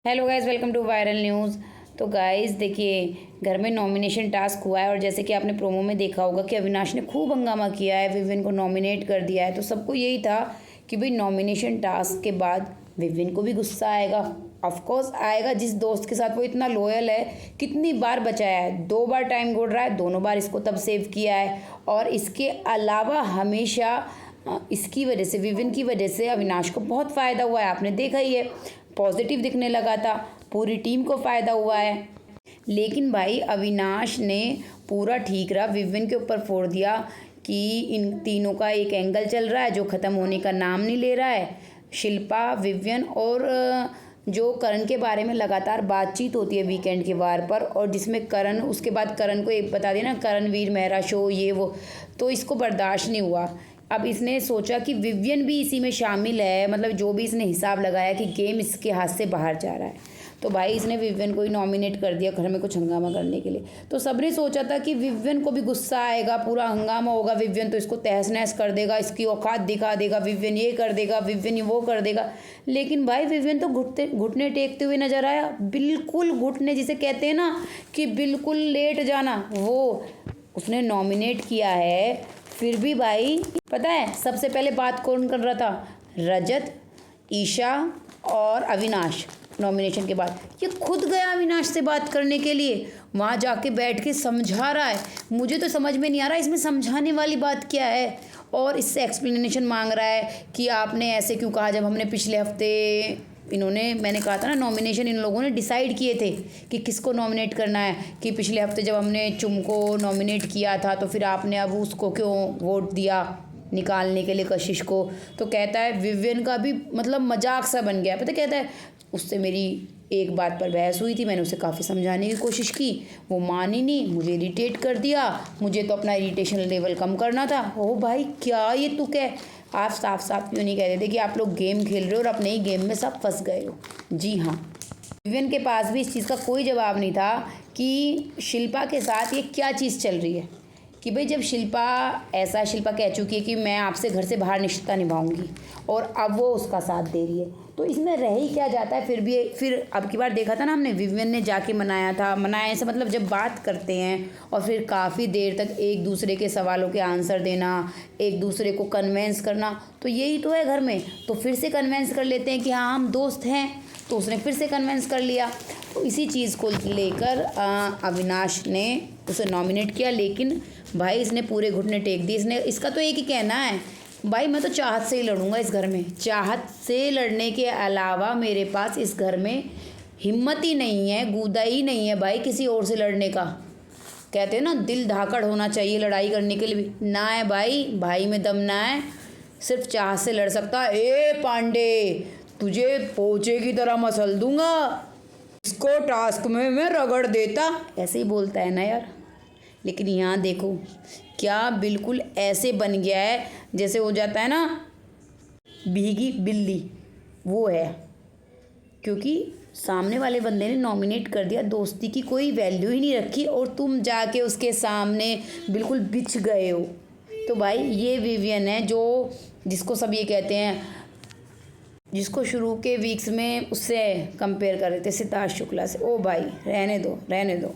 Hello guys, welcome to viral news. तो guys देखिए, घर में नॉमिनेशन टास्क हुआ है और जैसे कि आपने प्रोमो में देखा होगा कि अविनाश ने खूब हंगामा किया है, विविन को नॉमिनेट कर दिया है। तो सबको यही था कि भाई नॉमिनेशन टास्क के बाद विविन को भी गुस्सा आएगा। ऑफ कोर्स आएगा, जिस दोस्त के साथ वो इतना लॉयल है, कितनी बार बचाया है, 2 बार टाइम गोड़ रहा है, दोनों बार इसको तब सेव किया है। और इसके अलावा हमेशा इसकी वजह से, विविन की वजह से अविनाश को बहुत फ़ायदा हुआ है। आपने देखा ही है, पॉजिटिव दिखने लगा था, पूरी टीम को फ़ायदा हुआ है। लेकिन भाई अविनाश ने पूरा ठीक रहा, विविन के ऊपर फोड़ दिया कि इन तीनों का एक एंगल चल रहा है जो ख़त्म होने का नाम नहीं ले रहा है। शिल्पा, विविन और जो करण के बारे में लगातार बातचीत होती है वीकेंड के वार पर, और जिसमें करण, उसके बाद करण को एक बता दिया ना, करण वीर मेहरा शो ये वो, तो इसको बर्दाश्त नहीं हुआ। अब इसने सोचा कि विवियन भी इसी में शामिल है, मतलब जो भी इसने हिसाब लगाया कि गेम इसके हाथ से बाहर जा रहा है, तो भाई इसने विवियन को ही नॉमिनेट कर दिया घर में कुछ हंगामा करने के लिए। तो सबने सोचा था कि विवियन को भी गुस्सा आएगा, पूरा हंगामा होगा, विवियन तो इसको तहस नहस कर देगा, इसकी औकात दिखा देगा, विवियन ये कर देगा, विवियन वो कर देगा। लेकिन भाई विवियन तो घुटने टेकते हुए नजर आया, बिल्कुल घुटने जिसे कहते हैं ना कि बिल्कुल लेट जाना, वो उसने नॉमिनेट किया है। फिर भी भाई पता है सबसे पहले बात कौन कर रहा था? रजत, ईशा और अविनाश। नॉमिनेशन के बाद ये खुद गया अविनाश से बात करने के लिए, वहाँ जाके बैठ के समझा रहा है। मुझे तो समझ में नहीं आ रहा इसमें समझाने वाली बात क्या है, और इससे एक्सप्लेनेशन मांग रहा है कि आपने ऐसे क्यों कहा, जब हमने पिछले हफ्ते मैंने कहा था ना, नॉमिनेशन इन लोगों ने डिसाइड किए थे कि किसको नॉमिनेट करना है, कि पिछले हफ्ते जब हमने चुम को नॉमिनेट किया था तो फिर आपने अब उसको क्यों वोट दिया निकालने के लिए, कशिश को। तो कहता है विवियन का भी मतलब मजाक सा बन गया, पता कहता है उससे मेरी एक बात पर बहस हुई थी, मैंने उसे काफ़ी समझाने की कोशिश की, वो मानी नहीं, मुझे इरिटेट कर दिया, मुझे तो अपना इरिटेशन लेवल कम करना था। ओ भाई क्या ये तू क्या, आप साफ साफ क्यों नहीं कह रहे थे कि आप लोग गेम खेल रहे हो और अपने ही गेम में सब फंस गए हो? जी हाँ, विवियन के पास भी इस चीज़ का कोई जवाब नहीं था कि शिल्पा के साथ ये क्या चीज़ चल रही है, कि भाई जब शिल्पा कह चुकी है कि मैं आपसे घर से बाहर रिश्ता निभाऊंगी, और अब वो उसका साथ दे रही है, तो इसमें रह ही क्या जाता है। फिर अब की बार देखा था ना हमने, विवियन ने जाके मनाया ऐसा, मतलब जब बात करते हैं और फिर काफ़ी देर तक एक दूसरे के सवालों के आंसर देना, एक दूसरे को कन्वेंस करना, तो यही तो है घर में। तो फिर से कन्वेंस कर लेते हैं कि हाँ हम दोस्त हैं, तो उसने फिर से कन्वेंस कर लिया। तो इसी चीज़ को लेकर अविनाश ने उसे नॉमिनेट किया। लेकिन भाई इसने पूरे घुटने टेक दिए। इसका तो एक ही कहना है, भाई मैं तो चाहत से ही लड़ूंगा इस घर में, चाहत से लड़ने के अलावा मेरे पास इस घर में हिम्मत ही नहीं है, गूदा ही नहीं है भाई किसी और से लड़ने का। कहते हैं ना दिल धाकड़ होना चाहिए लड़ाई करने के लिए भी, ना है भाई में दम ना है, सिर्फ चाहत से लड़ सकता है। ए पांडे, तुझे पोचे की तरह मसल दूंगा, इसको टास्क में मैं रगड़ देता, ऐसे ही बोलता है ना यार। लेकिन यहाँ देखो क्या बिल्कुल ऐसे बन गया है जैसे हो जाता है ना भीगी बिल्ली, वो है। क्योंकि सामने वाले बंदे ने नॉमिनेट कर दिया, दोस्ती की कोई वैल्यू ही नहीं रखी, और तुम जाके उसके सामने बिल्कुल बिछ गए हो। तो भाई ये विवियन है जो, जिसको सब ये कहते हैं, जिसको शुरू के वीक्स में उससे कंपेयर कर रहे थे सितार शुक्ला से। ओ भाई रहने दो रहने दो।